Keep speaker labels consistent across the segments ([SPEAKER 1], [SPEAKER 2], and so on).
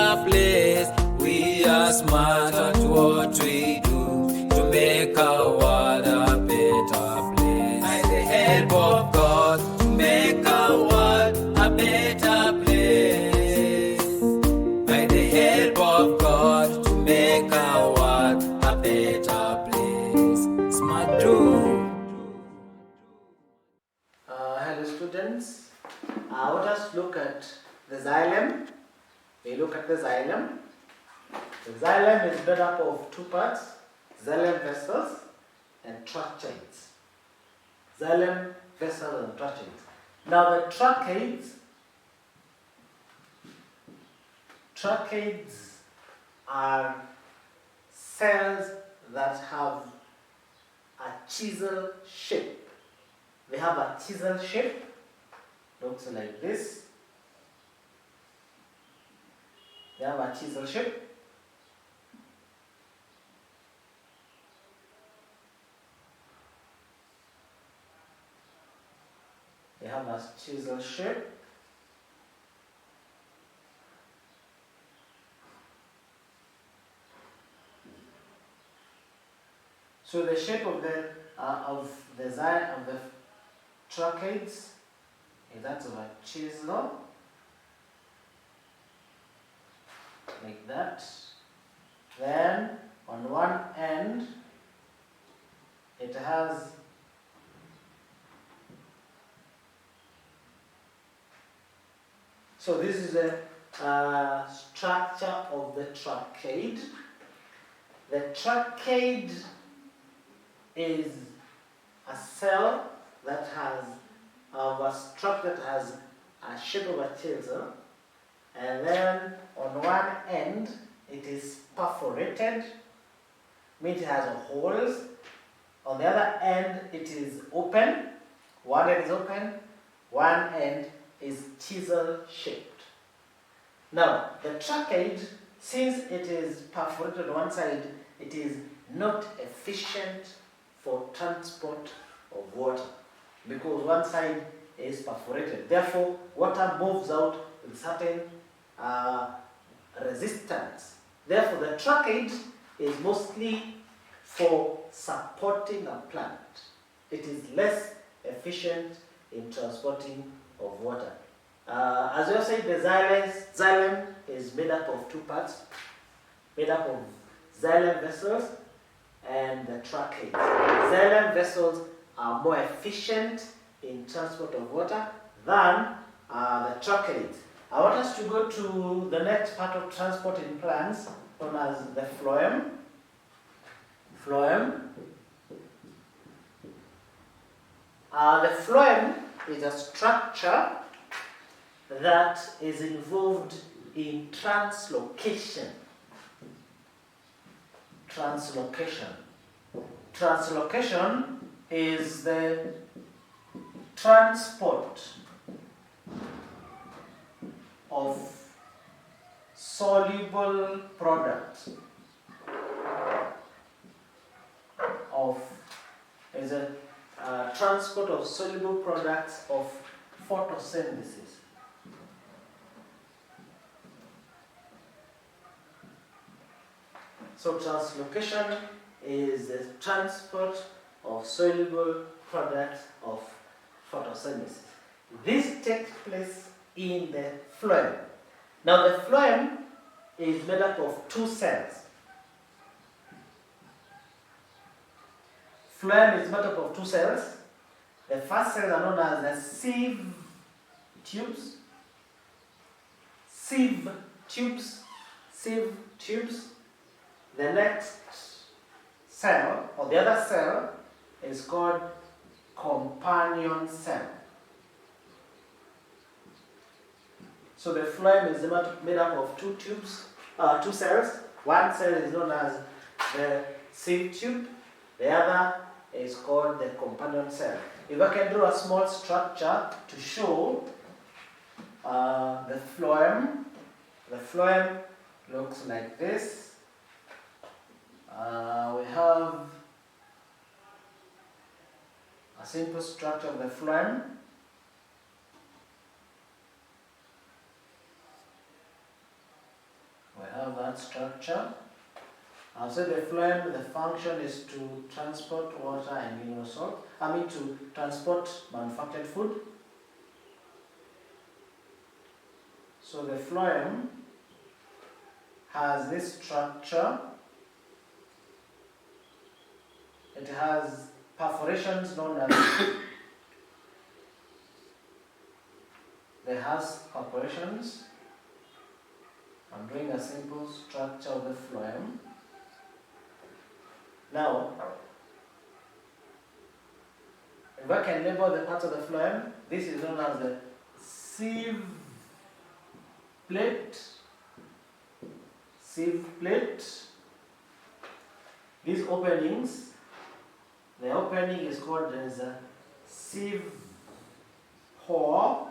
[SPEAKER 1] better place. We are smart at what we do to make our world a better place. By the help of God, to make our world a better place. By the help of God, to make our world a better place. Smart do.
[SPEAKER 2] Hello students, let us look at the xylem. We look at the xylem. The xylem is made up of two parts, xylem vessels and tracheids. Xylem vessels and tracheids. Now the tracheids are cells that have a chisel shape. They have a chisel shape, looks like this. They have a chisel shape. They have a chisel shape. So the shape of the tracheids is that of a chisel, like that. Then on one end it has so this is the structure of the tracheid. The tracheid is a cell that has a structure that has a shape of a chisel, and then on one end it is perforated, means it has holes. On the other end it is open. One end is open, one end is chisel shaped. Now the tracheid, since it is perforated on one side, it is not efficient for transport of water because one side is perforated. Therefore, water moves out with certain resistance. Therefore, the tracheid is mostly for supporting a plant. It is less efficient in transporting of water. As I said, the xylem is made up of two parts, made up of xylem vessels and the tracheid. Xylem vessels are more efficient in transport of water than the tracheid. I want us to go to the next part of transport in plants, known as the phloem. Phloem. The phloem is a structure that is involved in translocation. Translocation is the transport of soluble products transport of soluble products of photosynthesis. So translocation is the transport of soluble products of photosynthesis. This takes place in the phloem. Now the phloem is made up of two cells. Phloem is made up of two cells. The first cells are known as the sieve tubes. Sieve tubes. The next cell, or the other cell, is called companion cell. So the phloem is made up of two cells. One cell is known as the sieve tube. The other is called the companion cell. If I can draw a small structure to show the phloem looks like this. We have a simple structure of the phloem. have that structure. I'll say the phloem, the function is to transport water and mineral salt. To transport manufactured food. So the phloem has this structure. It has perforations known as perforations. I'm doing a simple structure of the phloem. Now, if I can label the parts of the phloem, this is known as the sieve plate. These openings, the opening is called as a sieve pore.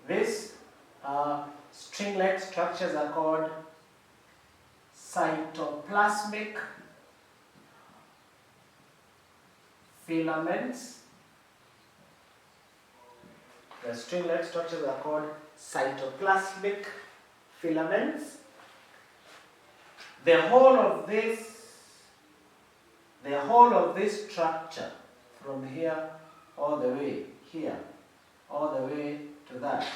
[SPEAKER 2] These string-like structures are called cytoplasmic filaments. The string-like structures are called cytoplasmic filaments. The whole of this structure, from here all the way here, all the way to that.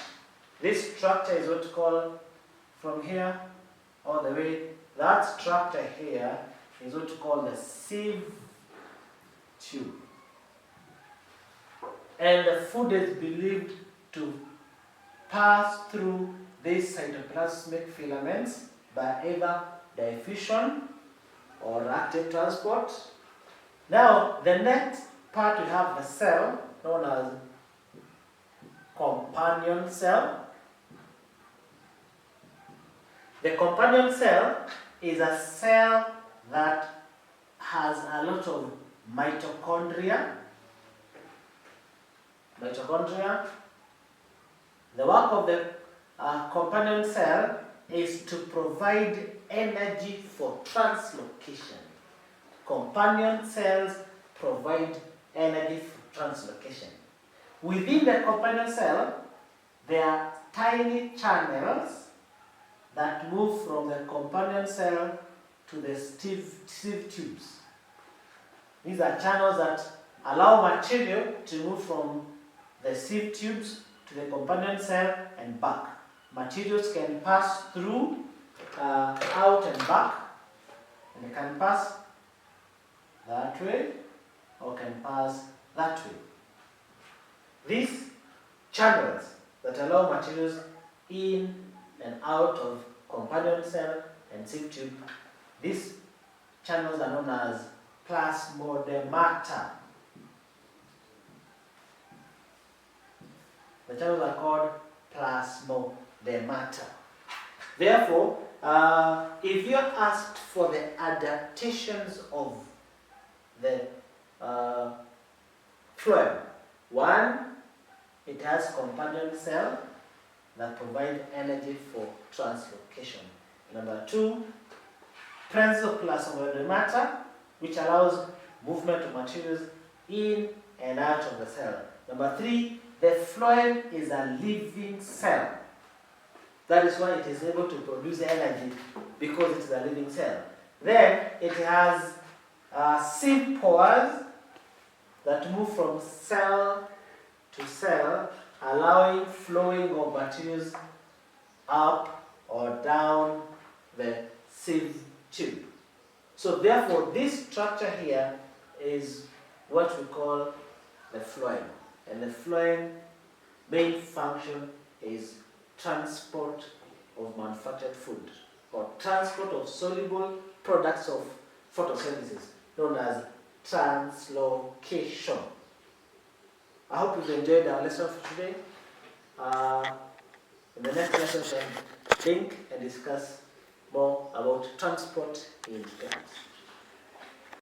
[SPEAKER 2] This structure is what we call, from here all the way, that structure here is what we call the sieve tube. And the food is believed to pass through these cytoplasmic filaments by either diffusion or active transport. Now, the next part we have the cell known as companion cell. The companion cell is a cell that has a lot of mitochondria. The work of the companion cell is to provide energy for translocation. Companion cells provide energy for translocation. Within the companion cell, there are tiny channels that move from the companion cell to the sieve tubes. These are channels that allow material to move from the sieve tubes to the companion cell and back. Materials can pass through, out and back, and they can pass that way or can pass that way. These channels that allow materials in and out of companion cell and sieve tube, these channels are known as plasmodemata. The channels are called plasmodemata. Therefore, if you're asked for the adaptations of the phloem, one, it has companion cell that provide energy for translocation. Number two, presence of plasmodemata, which allows movement of materials in and out of the cell. Number three, the phloem is a living cell. That is why it is able to produce energy, because it is a living cell. Then it has sieve pores that move from cell to cell, allowing flowing of materials up or down the sieve tube. So therefore, this structure here is what we call the phloem. And the phloem main function is transport of manufactured food, or transport of soluble products of photosynthesis, known as translocation. I hope you've enjoyed our lesson for today. In the next lesson, we'll think and discuss more about transport in plants.